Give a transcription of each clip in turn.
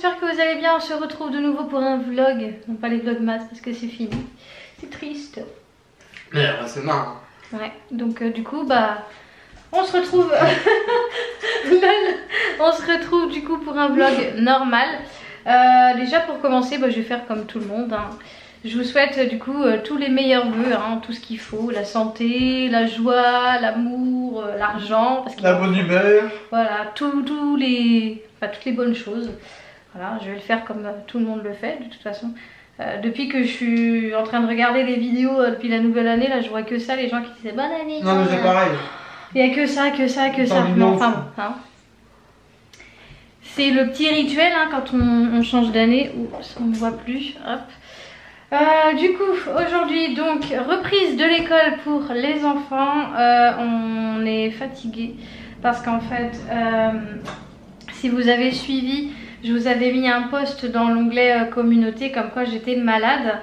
j'espère que vous allez bien. On se retrouve de nouveau pour un vlog. Non pas les vlogmas parce que c'est fini. C'est triste. Mais c'est marrant. Ouais, donc du coup on se retrouve on se retrouve du coup pour un vlog normal. Déjà pour commencer, je vais faire comme tout le monde, hein. Je vous souhaite du coup tous les meilleurs vœux, hein, tout ce qu'il faut, la santé, la joie, l'amour, l'argent, la bonne humeur. Voilà, toutes les bonnes choses. Voilà, je vais le faire comme tout le monde le fait de toute façon. Depuis que je suis en train de regarder les vidéos depuis la nouvelle année, là je vois que ça, les gens qui disaient bonne année. Non mais c'est pareil. Il n'y a que ça, que ça, que ça. Non, enfin bon, hein. C'est le petit rituel hein, quand on change d'année. Ouh, on ne voit plus. Hop. Du coup, aujourd'hui, donc, reprise de l'école pour les enfants. On est fatigué parce qu'en fait, si vous avez suivi, je vous avais mis un post dans l'onglet communauté comme quoi j'étais malade.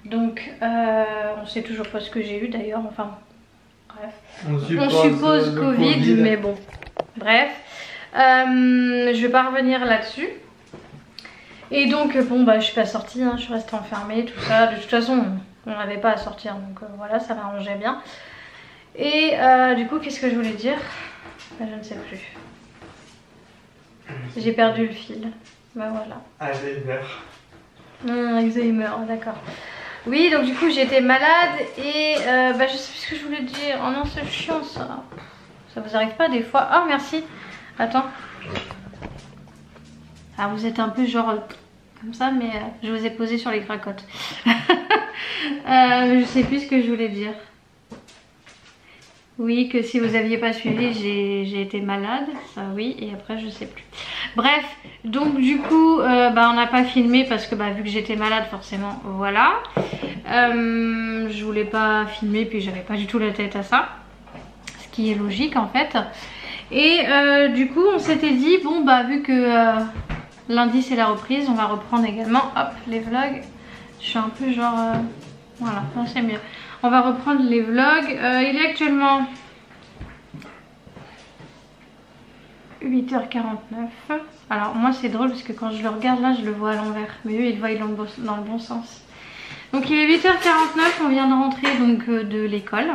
Donc, on sait toujours pas ce que j'ai eu d'ailleurs. Enfin, bref. On suppose Covid, mais bon, bref. Je vais pas revenir là-dessus. Et donc bon je suis pas sortie, hein, je suis restée enfermée, tout ça. De toute façon on n'avait pas à sortir, donc voilà, ça m'arrangeait bien. Et du coup qu'est-ce que je voulais dire? Je ne sais plus. J'ai perdu le fil. Voilà. Alzheimer. Alzheimer, d'accord. Oui, donc du coup j'étais malade et je sais plus ce que je voulais dire. Oh non, c'est chiant ça. Ça vous arrive pas des fois? Oh merci. Attends. Ah, vous êtes un peu genre comme ça, mais je vous ai posé sur les cracottes. Je sais plus ce que je voulais dire. Oui, que si vous aviez pas suivi, j'ai été malade, ça oui, et après je sais plus. Bref, donc du coup, on n'a pas filmé parce que vu que j'étais malade, forcément, voilà. Je voulais pas filmer, puis j'avais pas du tout la tête à ça, ce qui est logique en fait. Et du coup, on s'était dit bon vu que lundi c'est la reprise, on va reprendre également les vlogs. Je suis un peu genre voilà, non c'est mieux. On va reprendre les vlogs. Il est actuellement 8h49. Alors moi c'est drôle parce que quand je le regarde là je le vois à l'envers, mais eux ils le voient dans le bon sens. Donc il est 8h49, on vient de rentrer donc de l'école.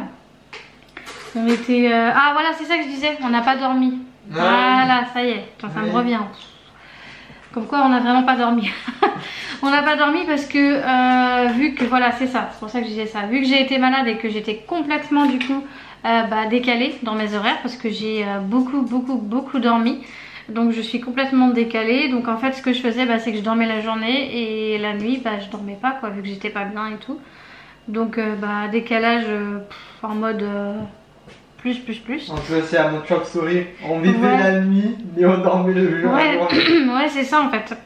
On était ah voilà, c'est ça que je disais, on n'a pas dormi. Voilà, ça y est, ça me revient. Comme quoi on n'a vraiment pas dormi. On n'a pas dormi parce que vu que voilà, c'est ça, c'est pour ça que je disais ça. Vu que j'ai été malade et que j'étais complètement du coup décalée dans mes horaires parce que j'ai beaucoup dormi. Donc je suis complètement décalée. Donc en fait ce que je faisais c'est que je dormais la journée et la nuit je dormais pas quoi, vu que j'étais pas bien et tout. Donc décalage en mode plus. On faisait à mon choc sourire, on vivait la nuit mais on dormait le jour. Ouais c'est ça en fait.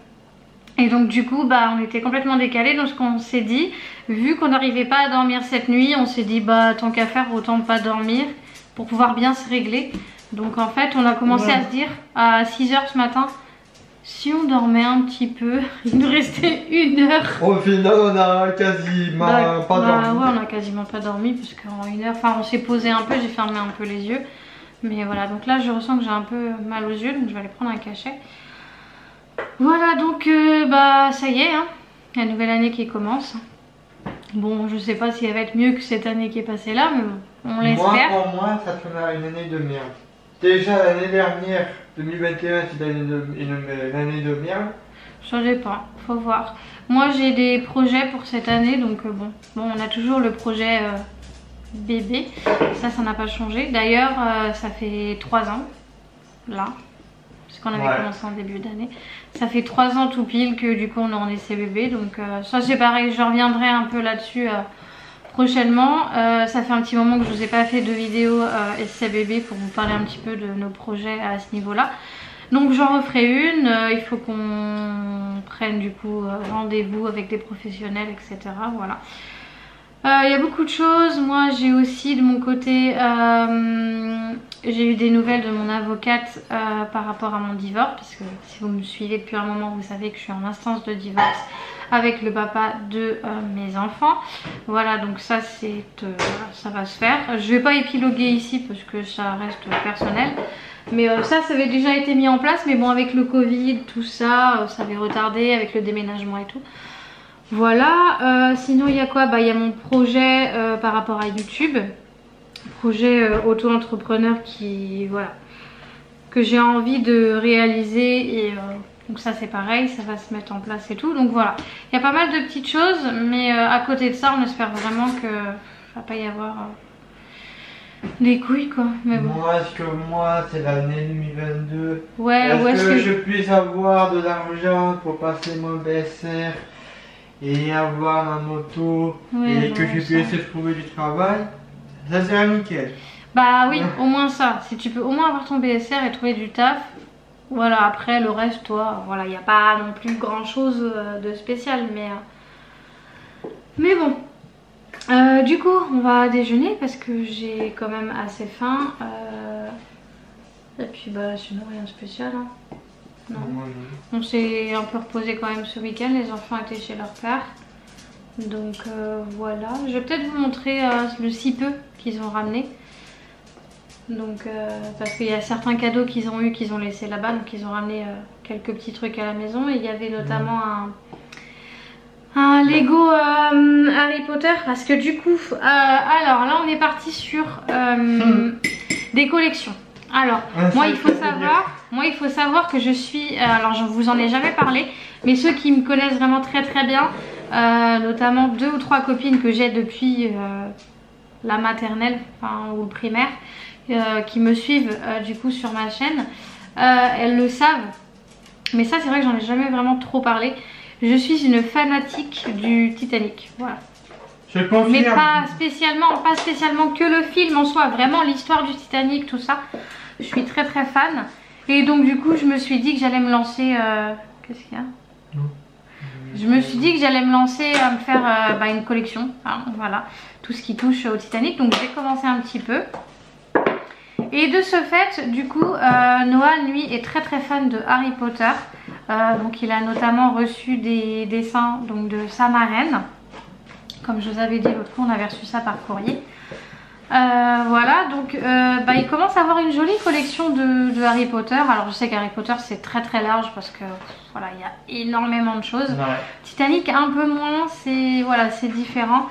Et donc du coup on était complètement décalés. Donc ce qu'on s'est dit, vu qu'on n'arrivait pas à dormir cette nuit, on s'est dit tant qu'à faire autant pas dormir pour pouvoir bien se régler. Donc en fait on a commencé à se dire à 6h ce matin, si on dormait un petit peu, il nous restait 1 heure. Au final on a quasiment pas dormi. Ouais, on a quasiment pas dormi parce qu'en 1 heure, on s'est posé un peu, j'ai fermé un peu les yeux. Mais voilà, donc là je ressens que j'ai un peu mal aux yeux, donc je vais aller prendre un cachet. Voilà, donc ça y est, hein, la nouvelle année qui commence. Bon, je sais pas si elle va être mieux que cette année qui est passée là, mais bon, on l'espère. Pour moi, ça fait une année de merde. Déjà l'année dernière, 2021, c'était une année de merde. Je sais pas, faut voir. Moi j'ai des projets pour cette année, donc bon, on a toujours le projet bébé. Ça n'a pas changé. D'ailleurs, ça fait 3 ans, là, parce qu'on avait commencé en début d'année. Ça fait 3 ans tout pile que du coup on en essai bébé. Donc ça c'est pareil, je reviendrai un peu là-dessus prochainement. Ça fait un petit moment que je vous ai pas fait de vidéo essai bébé pour vous parler un petit peu de nos projets à ce niveau-là. Donc j'en referai une. Il faut qu'on prenne du coup rendez-vous avec des professionnels, etc. Voilà. Il y a beaucoup de choses. Moi j'ai aussi de mon côté j'ai eu des nouvelles de mon avocate par rapport à mon divorce, parce que si vous me suivez depuis un moment vous savez que je suis en instance de divorce avec le papa de mes enfants. Voilà, donc ça ça va se faire. Je vais pas épiloguer ici parce que ça reste personnel. Mais ça avait déjà été mis en place, mais bon, avec le Covid, tout ça, ça avait retardé avec le déménagement et tout. Voilà, sinon il y a quoi? Bah il y a mon projet par rapport à YouTube. Projet auto-entrepreneur qui, voilà, que j'ai envie de réaliser et donc ça c'est pareil, ça va se mettre en place et tout. Donc voilà, il y a pas mal de petites choses, mais à côté de ça on espère vraiment que va pas y avoir des couilles quoi. Mais bon. Moi, est-ce que moi c'est l'année 2022? Ouais, est-ce que je puisse avoir de l'argent pour passer mon BSR et avoir ma moto, ouais, et que je puisse trouver du travail? Ça serait nickel. Bah oui, au moins ça. Si tu peux au moins avoir ton BSR et trouver du taf. Voilà, après le reste, toi, voilà, il n'y a pas non plus grand chose de spécial, mais bon. Du coup, on va déjeuner parce que j'ai quand même assez faim. Et puis bah sinon rien de spécial. Hein. Non. On s'est un peu reposé quand même ce week-end, les enfants étaient chez leur père. Donc voilà, je vais peut-être vous montrer le si peu qu'ils ont ramené. Donc parce qu'il y a certains cadeaux qu'ils ont eu qu'ils ont laissé là-bas, donc ils ont ramené quelques petits trucs à la maison. Et il y avait notamment un Lego Harry Potter, parce que du coup alors là on est parti sur des collections. Alors moi il faut savoir que je suis, alors je vous en ai jamais parlé, mais ceux qui me connaissent vraiment très bien, notamment 2 ou 3 copines que j'ai depuis la maternelle, enfin, ou le primaire, qui me suivent du coup sur ma chaîne, elles le savent, mais ça c'est vrai que j'en ai jamais vraiment trop parlé. Je suis une fanatique du Titanic, voilà. Je confirme. Mais pas spécialement que le film en soi, vraiment l'histoire du Titanic, tout ça. Je suis très fan. Et donc du coup je me suis dit que j'allais me lancer... Qu'est-ce qu'il y a? Je me suis dit que j'allais me lancer à me faire une collection, hein, voilà, tout ce qui touche au Titanic. Donc j'ai commencé un petit peu. Et de ce fait, du coup, Noah, lui, est très fan de Harry Potter. Donc il a notamment reçu des dessins donc, de sa marraine. Comme je vous avais dit l'autre fois, on avait reçu ça par courrier. Voilà, donc il commence à avoir une jolie collection de Harry Potter. Alors je sais qu'Harry Potter c'est très large parce que voilà, il y a énormément de choses. Ouais. Titanic un peu moins, c'est voilà, c'est différent.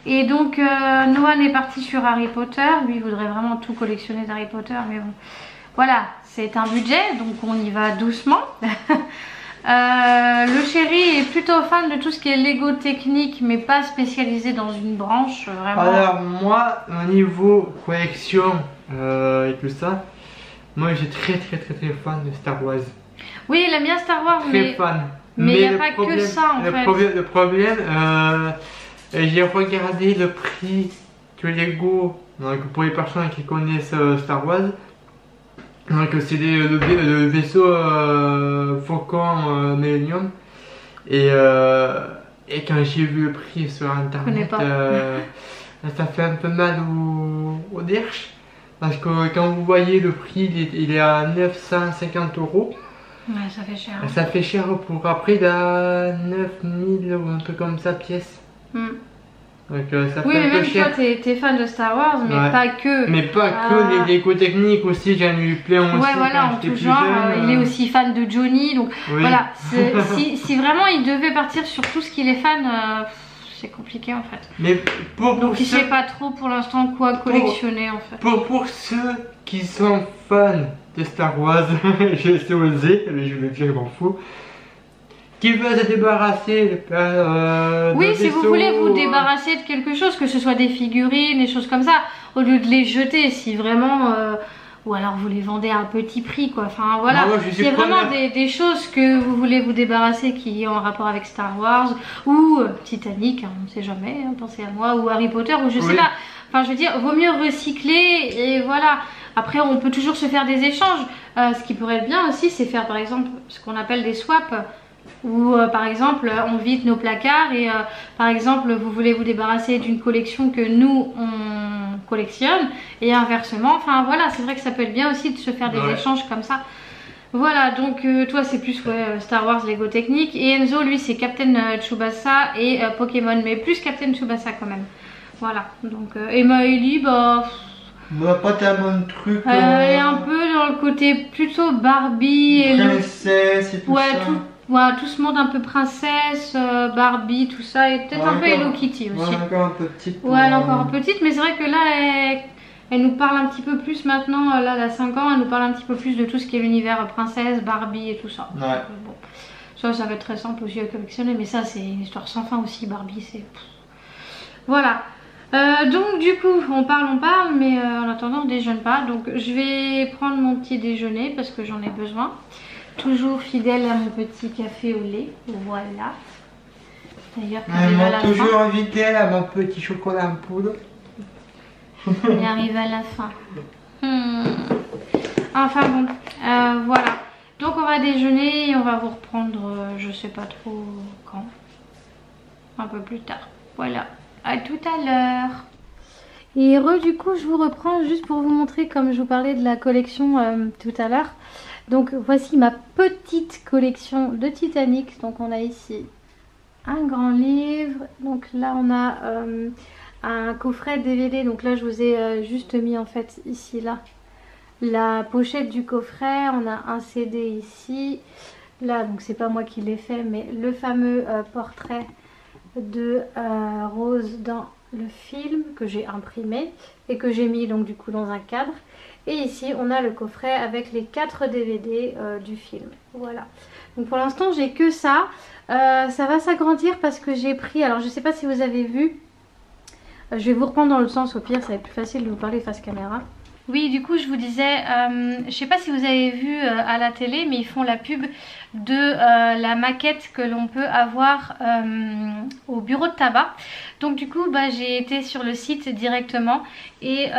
Et donc Noah est parti sur Harry Potter. Lui il voudrait vraiment tout collectionner d'Harry Potter, mais bon, voilà, c'est un budget, donc on y va doucement. Le chéri est plutôt fan de tout ce qui est Lego technique, mais pas spécialisé dans une branche vraiment. Alors moi, au niveau collection et tout ça, moi j'ai très fan de Star Wars. Oui, il aime bien Star Wars, très fan. Mais il n'y a pas que ça en fait. Le problème, j'ai regardé le prix de Lego, donc pour les personnes qui connaissent Star Wars. Donc c'est le vaisseau Faucon Millennium, et quand j'ai vu le prix sur internet, ça fait un peu mal au derche, parce que quand vous voyez le prix il est à 950 €. Ouais, ça fait cher. Ça fait cher pour après il a 9000 ou un peu comme ça pièce. Donc, ça oui, mais même toi t'es fan de Star Wars, mais ouais. Pas que. Mais pas que les Lego techniques aussi, j'en ai eu plein aussi. Ouais, voilà, en tout genre, il est aussi fan de Johnny, donc oui. Voilà. Si vraiment il devait partir sur tout ce qu'il est fan, c'est compliqué en fait. Mais donc il sait pas trop pour l'instant quoi collectionner en fait. Pour ceux qui sont fans de Star Wars, je sais oser, mais je vais dire, je m'en fous. Qui veut se débarrasser oui, si vous voulez vous débarrasser de quelque chose, que ce soit des figurines, des choses comme ça, au lieu de les jeter, si vraiment ou alors vous les vendez à un petit prix quoi, enfin voilà, c'est vraiment des choses que vous voulez vous débarrasser qui ont un rapport avec Star Wars ou Titanic, hein, on ne sait jamais, hein, pensez à moi, ou Harry Potter, ou je sais pas, enfin je veux dire, vaut mieux recycler et voilà. Après on peut toujours se faire des échanges, ce qui pourrait être bien aussi c'est faire par exemple ce qu'on appelle des swaps. Ou par exemple on vide nos placards et par exemple vous voulez vous débarrasser d'une collection que nous on collectionne et inversement, enfin voilà, c'est vrai que ça peut être bien aussi de se faire des échanges comme ça. Voilà, donc toi c'est plus Star Wars Lego technique, et Enzo lui c'est Captain Tsubasa et Pokémon, mais plus Captain Tsubasa quand même. Voilà, donc et Maëlie, bah On n'a pas tellement de trucs. Et un peu dans le côté plutôt Barbie et princesse et tout ça. Ouais, tout ce monde un peu princesse, Barbie, tout ça, et peut-être un peu Hello Kitty aussi. Ouais, encore un peu petite. Ouais, elle est encore petite, mais c'est vrai que là, elle nous parle un petit peu plus maintenant. Là, elle a 5 ans, elle nous parle un petit peu plus de tout ce qui est l'univers princesse, Barbie et tout ça. Ouais. Bon. Ça va être très simple aussi à collectionner, mais ça, c'est une histoire sans fin aussi, Barbie, c'est... Voilà. Donc du coup on parle mais en attendant on déjeune pas, donc je vais prendre mon petit déjeuner parce que j'en ai besoin, toujours fidèle à mon petit café au lait. Voilà, d'ailleurs elle m'a toujours invité à mon petit chocolat en poudre. On arrive à la fin. Enfin bon, voilà, donc on va déjeuner et on va vous reprendre je sais pas trop quand, un peu plus tard. Voilà, à tout à l'heure. Et du coup je vous reprends juste pour vous montrer, comme je vous parlais de la collection tout à l'heure. Donc voici ma petite collection de Titanic. Donc on a ici un grand livre. Donc là on a un coffret DVD. Donc là je vous ai juste mis en fait ici là la pochette du coffret. On a un CD ici. Là donc c'est pas moi qui l'ai fait, mais le fameux portrait de Rose dans le film que j'ai imprimé et que j'ai mis donc du coup dans un cadre. Et ici on a le coffret avec les 4 DVD du film. Voilà, donc pour l'instant j'ai que ça. Ça va s'agrandir parce que j'ai pris, alors je sais pas si vous avez vu, je vais vous reprendre dans le sens, au pire ça va être plus facile de vous parler face caméra. Oui, du coup je vous disais, je sais pas si vous avez vu à la télé, mais ils font la pub de la maquette que l'on peut avoir au bureau de tabac. Donc du coup j'ai été sur le site directement et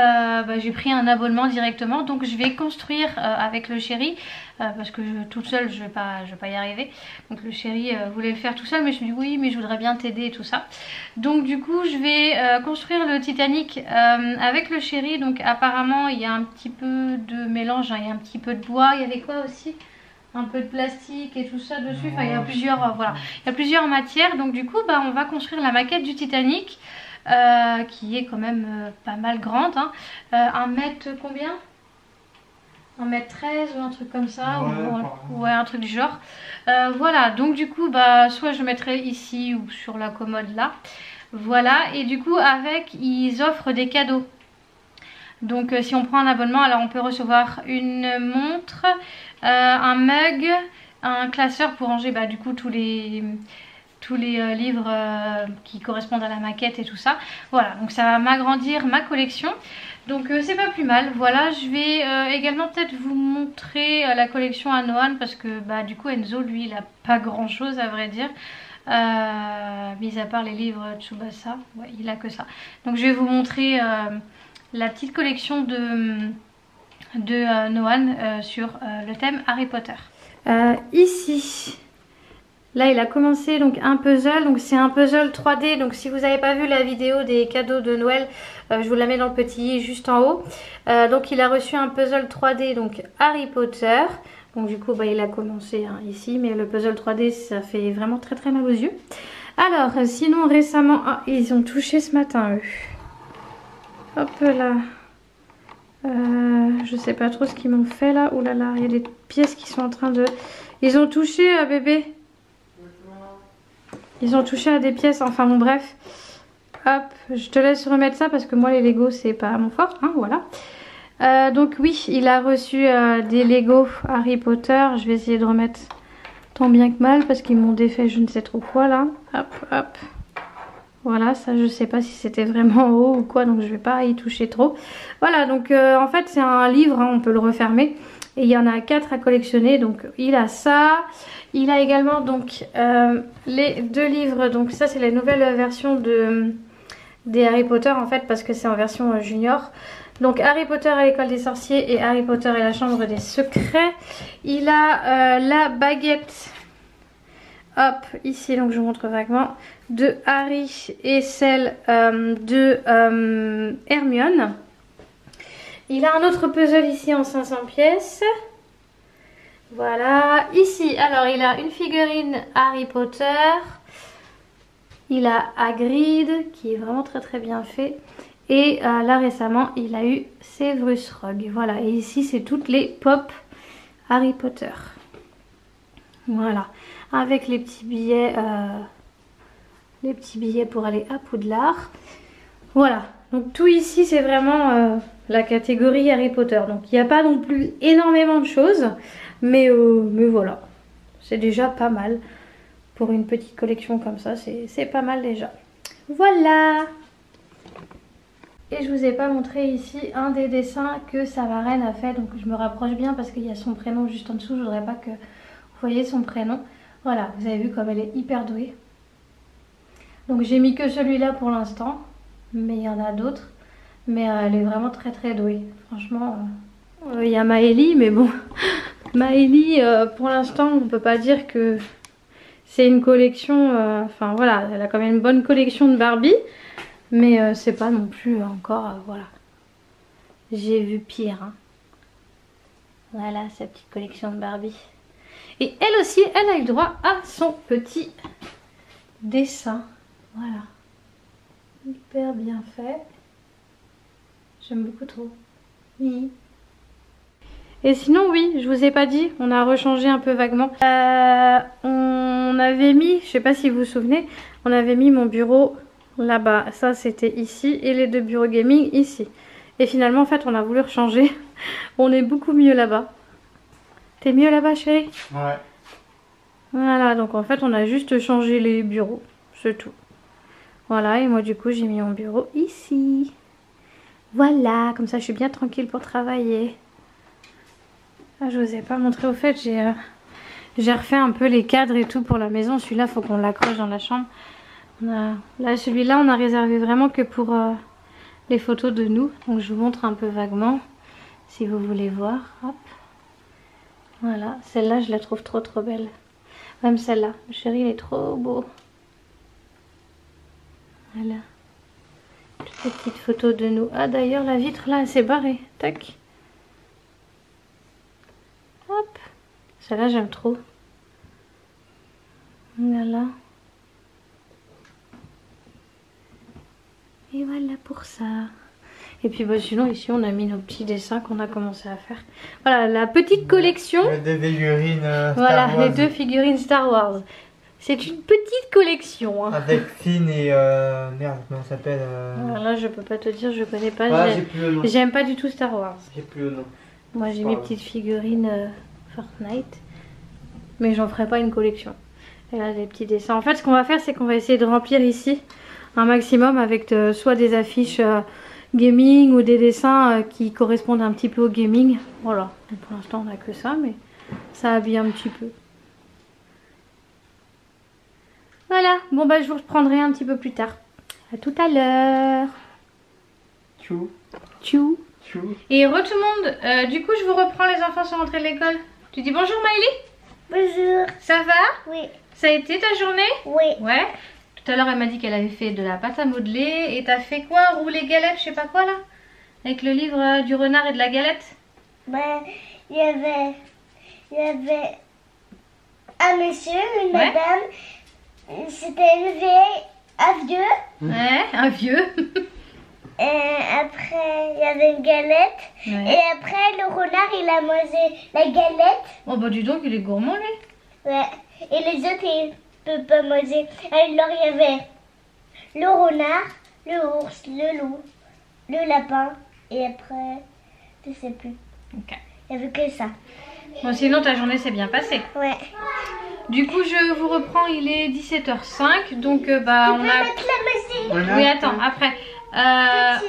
j'ai pris un abonnement directement. Donc je vais construire avec le chéri, parce que toute seule je vais pas y arriver. Donc le chéri voulait le faire tout seul, mais je me dis oui mais je voudrais bien t'aider et tout ça. Donc du coup je vais construire le Titanic avec le chéri. Donc apparemment il y a un petit peu de mélange, hein. Il y a un petit peu de bois, il y avait quoi aussi, un peu de plastique et tout ça dessus. Enfin il y a plusieurs voilà, il y a plusieurs matières. Donc du coup on va construire la maquette du Titanic qui est quand même pas mal grande, hein. 1 mètre combien, 1m13 ou un truc comme ça, ouais, un truc du genre. Voilà, donc du coup soit je mettrai ici ou sur la commode là. Voilà, et du coup avec ils offrent des cadeaux. Donc si on prend un abonnement, alors on peut recevoir une montre, un mug, un classeur pour ranger du coup tous les livres qui correspondent à la maquette et tout ça. Voilà, donc ça va m'agrandir ma collection. Donc c'est pas plus mal. Voilà, je vais également peut-être vous montrer la collection à Noan, parce que du coup Enzo lui il a pas grand chose à vrai dire. Mis à part les livres Tsubasa, ouais, il a que ça. Donc je vais vous montrer la petite collection de Noan sur le thème Harry Potter. Ici, là il a commencé donc un puzzle, donc c'est un puzzle 3D. Donc si vous n'avez pas vu la vidéo des cadeaux de Noël, je vous la mets dans le petit juste en haut. Donc il a reçu un puzzle 3D donc Harry Potter. Donc du coup il a commencé ici, mais le puzzle 3D ça fait vraiment très très mal aux yeux. Alors sinon récemment, ils ont touché ce matin eux. Hop là. Je sais pas trop ce qu'ils m'ont fait là. Oh là là, il y a des pièces qui sont en train de... Ils ont touché à bébé. Ils ont touché à des pièces, enfin bon bref. Hop, je te laisse remettre ça parce que moi les Lego c'est pas mon fort, hein, voilà. Donc oui, il a reçu des Lego Harry Potter. Je vais essayer de remettre tant bien que mal parce qu'ils m'ont défait je ne sais trop quoi là. Hop, hop. Voilà, ça je sais pas si c'était vraiment haut ou quoi, donc je vais pas y toucher trop. Voilà, donc en fait c'est un livre, hein, on peut le refermer. Et il y en a 4 à collectionner, donc il a ça. Il a également donc les 2 livres, donc ça c'est la nouvelle version des Harry Potter en fait, parce que c'est en version junior. Donc Harry Potter à l'école des sorciers et Harry Potter et la chambre des secrets. Il a la baguette, hop, ici, donc je vous montre vaguement, de Harry et celle de Hermione. Il a un autre puzzle ici en 500 pièces. Voilà, ici, alors il a une figurine Harry Potter. Il a Hagrid qui est vraiment très très bien fait. Et là récemment il a eu Severus Rogue. Voilà, et ici c'est toutes les pop Harry Potter. Voilà, avec les petits billets pour aller à Poudlard. Voilà, donc tout ici c'est vraiment la catégorie Harry Potter. Donc il n'y a pas non plus énormément de choses, mais voilà, c'est déjà pas mal. Pour une petite collection comme ça, c'est pas mal déjà. Voilà. Et je vous ai pas montré ici un des dessins que sa marraine a fait. Donc je me rapproche bien parce qu'il y a son prénom juste en dessous. Je voudrais pas que vous voyez son prénom. Voilà, vous avez vu comme elle est hyper douée. Donc j'ai mis que celui-là pour l'instant. Mais il y en a d'autres. Mais elle est vraiment très très douée. Franchement, il y a Maëlie. Mais bon, Maëlie, pour l'instant, on peut pas dire que c'est une collection... Enfin voilà, elle a quand même une bonne collection de Barbie. Mais c'est pas non plus encore, voilà. J'ai vu pire. Hein. Voilà sa petite collection de Barbie. Et elle aussi, elle a eu droit à son petit dessin. Voilà. Hyper bien fait. J'aime beaucoup trop. Oui. Et sinon, oui, je vous ai pas dit, on a rechangé un peu vaguement. On avait mis, je sais pas si vous vous souvenez, on avait mis mon bureau... Là-bas, ça c'était ici et les deux bureaux gaming ici. Et finalement en fait on a voulu rechanger. On est beaucoup mieux là-bas. T'es mieux là-bas chérie? Ouais. Voilà, donc en fait on a juste changé les bureaux. C'est tout. Voilà, et moi du coup j'ai mis mon bureau ici. Voilà, comme ça je suis bien tranquille pour travailler. Ah, je vous ai pas montré au fait, j'ai refait un peu les cadres et tout pour la maison. Celui-là faut qu'on l'accroche dans la chambre. Là celui-là on a réservé vraiment que pour les photos de nous. Donc je vous montre un peu vaguement si vous voulez voir. Hop. Voilà, celle-là je la trouve trop belle. Même celle-là, chérie, il est trop beau. Voilà. Toutes les petites photos de nous. Ah d'ailleurs la vitre là elle s'est barrée. Tac. Hop. Celle-là j'aime trop. Voilà. Et voilà pour ça. Et puis bah, sinon ici on a mis nos petits dessins qu'on a commencé à faire. Voilà la petite collection. Les deux figurines voilà, Star Wars. les deux figurines Star Wars. C'est une petite collection. Hein. Avec Finn et merde, comment ça s'appelle Là je peux pas te dire, je connais pas. Ah, j'ai plus le nom. J'aime pas du tout Star Wars. J'ai plus le nom. Moi j'ai mes petites figurines Fortnite. Mais j'en ferai pas une collection. Et là des petits dessins. En fait ce qu'on va faire c'est qu'on va essayer de remplir ici un maximum avec soit des affiches gaming ou des dessins qui correspondent un petit peu au gaming. Voilà, donc pour l'instant on n'a que ça, mais ça habille un petit peu. Voilà, bon bah je vous reprendrai un petit peu plus tard. À tout à l'heure. Tchou. Tchou. Tchou. Et re tout le monde, du coup je vous reprends, les enfants sont rentrés de l'école. Tu dis bonjour Maëlie? Bonjour. Ça va? Oui. Ça a été ta journée? Oui. Ouais. Tout à l'heure elle m'a dit qu'elle avait fait de la pâte à modeler. Et t'as fait quoi? Rouler galette, je sais pas quoi là? Avec le livre du renard et de la galette? Ben, il y avait un monsieur, une madame. C'était une vieille, un vieux. Ouais, un vieux. Et après, il y avait une galette. Ouais. Et après, le renard, il a mangé la galette. Oh bah dis donc, il est gourmand lui. Ouais. Et les autres, ils ne peuvent pas manger. Alors, il y avait le renard, le ours, le loup, le lapin. Et après, je sais plus. Ok. Il n'y avait que ça. Bon, sinon ta journée s'est bien passée. Ouais. Du coup, je vous reprends, il est 17h05. Donc, bah, on a. Mettre la musique. Oui, attends, après.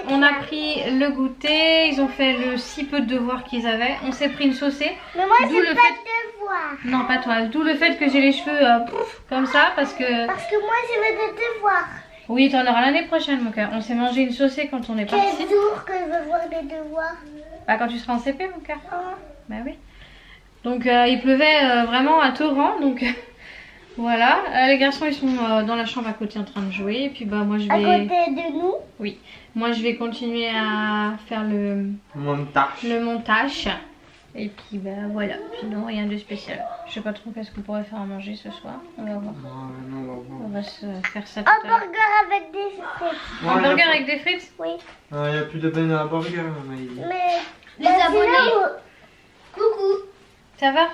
On a pris le goûter, ils ont fait le si peu de devoirs qu'ils avaient. On s'est pris une saucée. Mais moi, D'où j'ai le pas fait- de devoir. Non, pas toi. D'où le fait que j'ai les cheveux comme ça parce que. Parce que moi, je veux des devoirs. Oui, t'en auras l'année prochaine, mon cœur. On s'est mangé une saucée quand on est parti. Quel jour que je veux voir des devoirs? Bah, quand tu seras en CP, mon cœur. Hein? Bah oui. Donc il pleuvait vraiment à torrent, donc voilà. Les garçons ils sont dans la chambre à côté en train de jouer. Et puis bah moi je À vais. côté de nous. Oui. Moi je vais continuer à faire le Montage. montage. Et puis bah voilà, sinon rien de spécial. Je sais pas trop qu'est-ce qu'on pourrait faire à manger ce soir. On va voir. On va se faire ça tout à l'heure. Un burger avec des frites. Un burger avec des frites? Oui. Il n'y a plus de peine à un burger. Mais Les abonnés. Coucou. Ça va?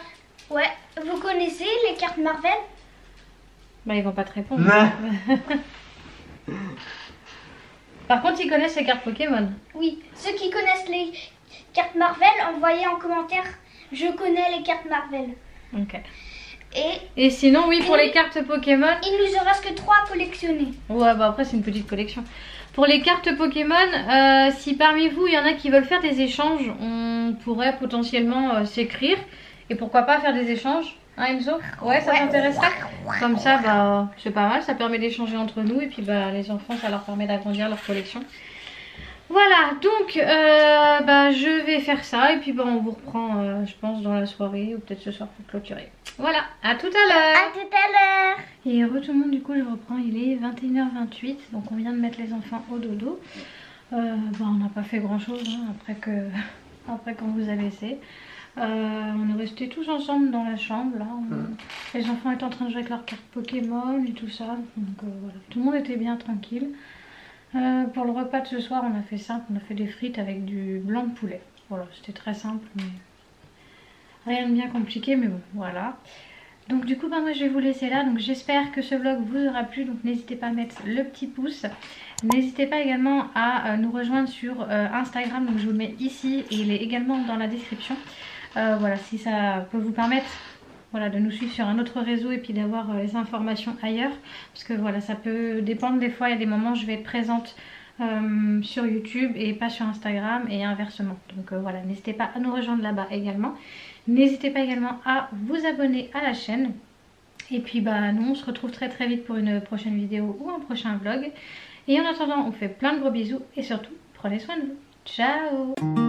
Ouais, vous connaissez les cartes Marvel? Bah ils vont pas te répondre. Par contre ils connaissent les cartes Pokémon. Oui, ceux qui connaissent les cartes Marvel, envoyez en commentaire « Je connais les cartes Marvel Ok. ». Et Et sinon oui pour les cartes Pokémon. il nous en reste que 3 à collectionner. Ouais bah après c'est une petite collection. Pour les cartes Pokémon, si parmi vous il y en a qui veulent faire des échanges, on pourrait potentiellement s'écrire. Et pourquoi pas faire des échanges, hein Enzo? Ouais, ça t'intéresserait? Comme ça, bah c'est pas mal, ça permet d'échanger entre nous. Et puis bah les enfants, ça leur permet d'agrandir leur collection. Voilà, donc bah, je vais faire ça. Et puis bah on vous reprend, je pense, dans la soirée. Ou peut-être ce soir pour clôturer. Voilà, à tout à l'heure. à tout à l'heure. Et re tout le monde, du coup je reprends, il est 21h28. Donc on vient de mettre les enfants au dodo. Bah, on n'a pas fait grand chose hein, après qu'on vous a laissé. On est restés tous ensemble dans la chambre là. Les enfants étaient en train de jouer avec leurs cartes Pokémon et tout ça. Donc voilà, tout le monde était bien tranquille. Pour le repas de ce soir, on a fait simple, on a fait des frites avec du blanc de poulet. Voilà, c'était très simple, mais rien de bien compliqué, mais bon, voilà. Donc du coup, bah, moi je vais vous laisser là. Donc j'espère que ce vlog vous aura plu. Donc n'hésitez pas à mettre le petit pouce. N'hésitez pas également à nous rejoindre sur Instagram. Donc je vous le mets ici et il est également dans la description. Voilà, si ça peut vous permettre voilà, de nous suivre sur un autre réseau et puis d'avoir les informations ailleurs. Parce que voilà, ça peut dépendre des fois. Il y a des moments où je vais être présente sur YouTube et pas sur Instagram et inversement. Donc voilà, n'hésitez pas à nous rejoindre là-bas également. N'hésitez pas également à vous abonner à la chaîne. Et puis bah nous on se retrouve très très vite pour une prochaine vidéo ou un prochain vlog. Et en attendant, on fait plein de gros bisous et surtout, prenez soin de vous. Ciao!